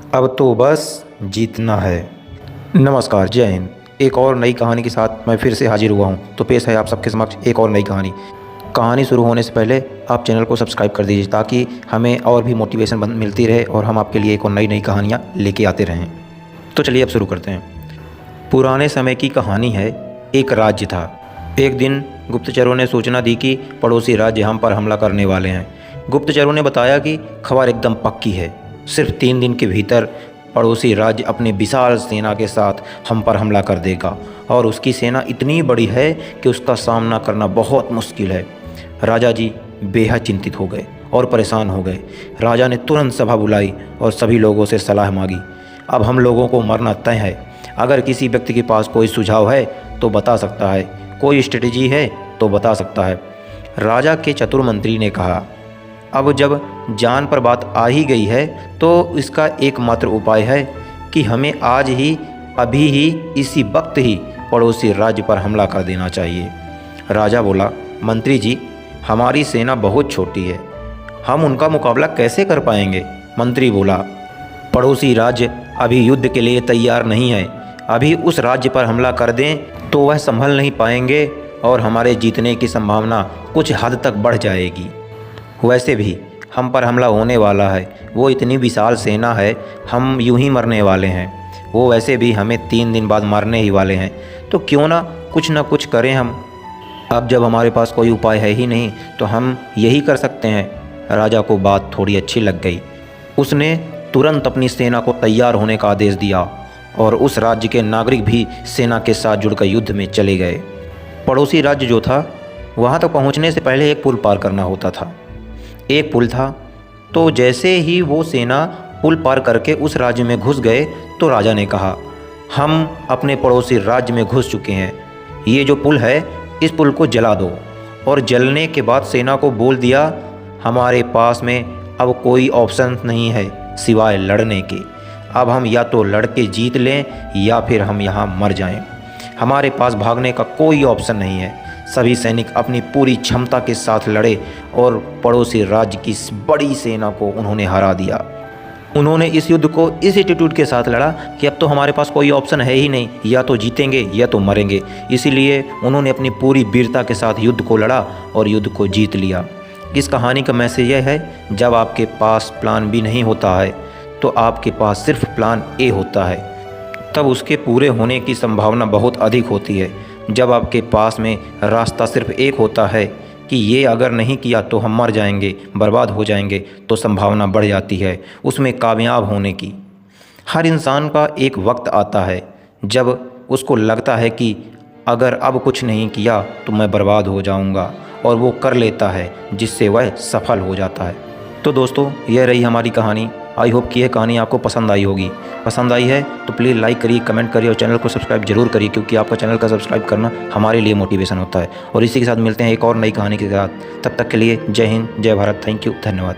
अब तो बस जीतना है। नमस्कार, जय हिंद। एक और नई कहानी के साथ मैं फिर से हाजिर हुआ हूँ। तो पेश है आप सबके समक्ष एक और नई कहानी। कहानी शुरू होने से पहले आप चैनल को सब्सक्राइब कर दीजिए ताकि हमें और भी मोटिवेशन मिलती रहे और हम आपके लिए एक और नई नई कहानियाँ लेके आते रहें। तो चलिए अब शुरू करते हैं। पुराने समय की कहानी है। एक राज्य था। एक दिन गुप्तचरों ने सूचना दी कि पड़ोसी राज्य हम पर हमला करने वाले हैं। गुप्तचरों ने बताया कि खबर एकदम पक्की है। सिर्फ 3 दिन के भीतर पड़ोसी राज्य अपनी विशाल सेना के साथ हम पर हमला कर देगा और उसकी सेना इतनी बड़ी है कि उसका सामना करना बहुत मुश्किल है। राजा जी बेहद चिंतित हो गए और परेशान हो गए। राजा ने तुरंत सभा बुलाई और सभी लोगों से सलाह मांगी। अब हम लोगों को मरना तय है। अगर किसी व्यक्ति के पास कोई सुझाव है तो बता सकता है, कोई स्ट्रेटजी है तो बता सकता है। राजा के चतुर मंत्री ने कहा, अब जब जान पर बात आ ही गई है तो इसका एकमात्र उपाय है कि हमें आज ही, अभी ही, इसी वक्त ही पड़ोसी राज्य पर हमला कर देना चाहिए। राजा बोला, मंत्री जी, हमारी सेना बहुत छोटी है, हम उनका मुकाबला कैसे कर पाएंगे? मंत्री बोला, पड़ोसी राज्य अभी युद्ध के लिए तैयार नहीं है। अभी उस राज्य पर हमला कर दें तो वह संभल नहीं पाएंगे और हमारे जीतने की संभावना कुछ हद तक बढ़ जाएगी। वैसे भी हम पर हमला होने वाला है, वो इतनी विशाल सेना है, हम यूं ही मरने वाले हैं। वो वैसे भी हमें 3 दिन बाद मारने ही वाले हैं, तो क्यों ना कुछ करें हम। अब जब हमारे पास कोई उपाय है ही नहीं तो हम यही कर सकते हैं। राजा को बात थोड़ी अच्छी लग गई। उसने तुरंत अपनी सेना को तैयार होने का आदेश दिया और उस राज्य के नागरिक भी सेना के साथ जुड़कर युद्ध में चले गए। पड़ोसी राज्य जो था, वहाँ तक पहुँचने से पहले एक पुल पार करना होता था। एक पुल था, तो जैसे ही वो सेना पुल पार करके उस राज्य में घुस गए तो राजा ने कहा, हम अपने पड़ोसी राज्य में घुस चुके हैं। ये जो पुल है, इस पुल को जला दो। और जलने के बाद सेना को बोल दिया, हमारे पास में अब कोई ऑप्शन नहीं है सिवाय लड़ने के। अब हम या तो लड़ के जीत लें या फिर हम यहाँ मर जाएं। हमारे पास भागने का कोई ऑप्शन नहीं है। सभी सैनिक अपनी पूरी क्षमता के साथ लड़े और पड़ोसी राज्य की बड़ी सेना को उन्होंने हरा दिया। उन्होंने इस युद्ध को इस एटीट्यूड के साथ लड़ा कि अब तो हमारे पास कोई ऑप्शन है ही नहीं, या तो जीतेंगे या तो मरेंगे। इसीलिए उन्होंने अपनी पूरी वीरता के साथ युद्ध को लड़ा और युद्ध को जीत लिया। इस कहानी का मैसेज यह है, जब आपके पास प्लान बी नहीं होता है तो आपके पास सिर्फ प्लान ए होता है, तब उसके पूरे होने की संभावना बहुत अधिक होती है। जब आपके पास में रास्ता सिर्फ एक होता है कि ये अगर नहीं किया तो हम मर जाएंगे, बर्बाद हो जाएंगे, तो संभावना बढ़ जाती है उसमें कामयाब होने की। हर इंसान का एक वक्त आता है जब उसको लगता है कि अगर अब कुछ नहीं किया तो मैं बर्बाद हो जाऊंगा, और वो कर लेता है जिससे वह सफल हो जाता है। तो दोस्तों, यह रही हमारी कहानी। आई होप कि यह कहानी आपको पसंद आई होगी। पसंद आई है तो प्लीज़ लाइक करिए, कमेंट करिए और चैनल को सब्सक्राइब जरूर करिए, क्योंकि आपका चैनल का सब्सक्राइब करना हमारे लिए मोटिवेशन होता है। और इसी के साथ मिलते हैं एक और नई कहानी के साथ। तब तक के लिए जय हिंद, जय भारत। थैंक यू, धन्यवाद।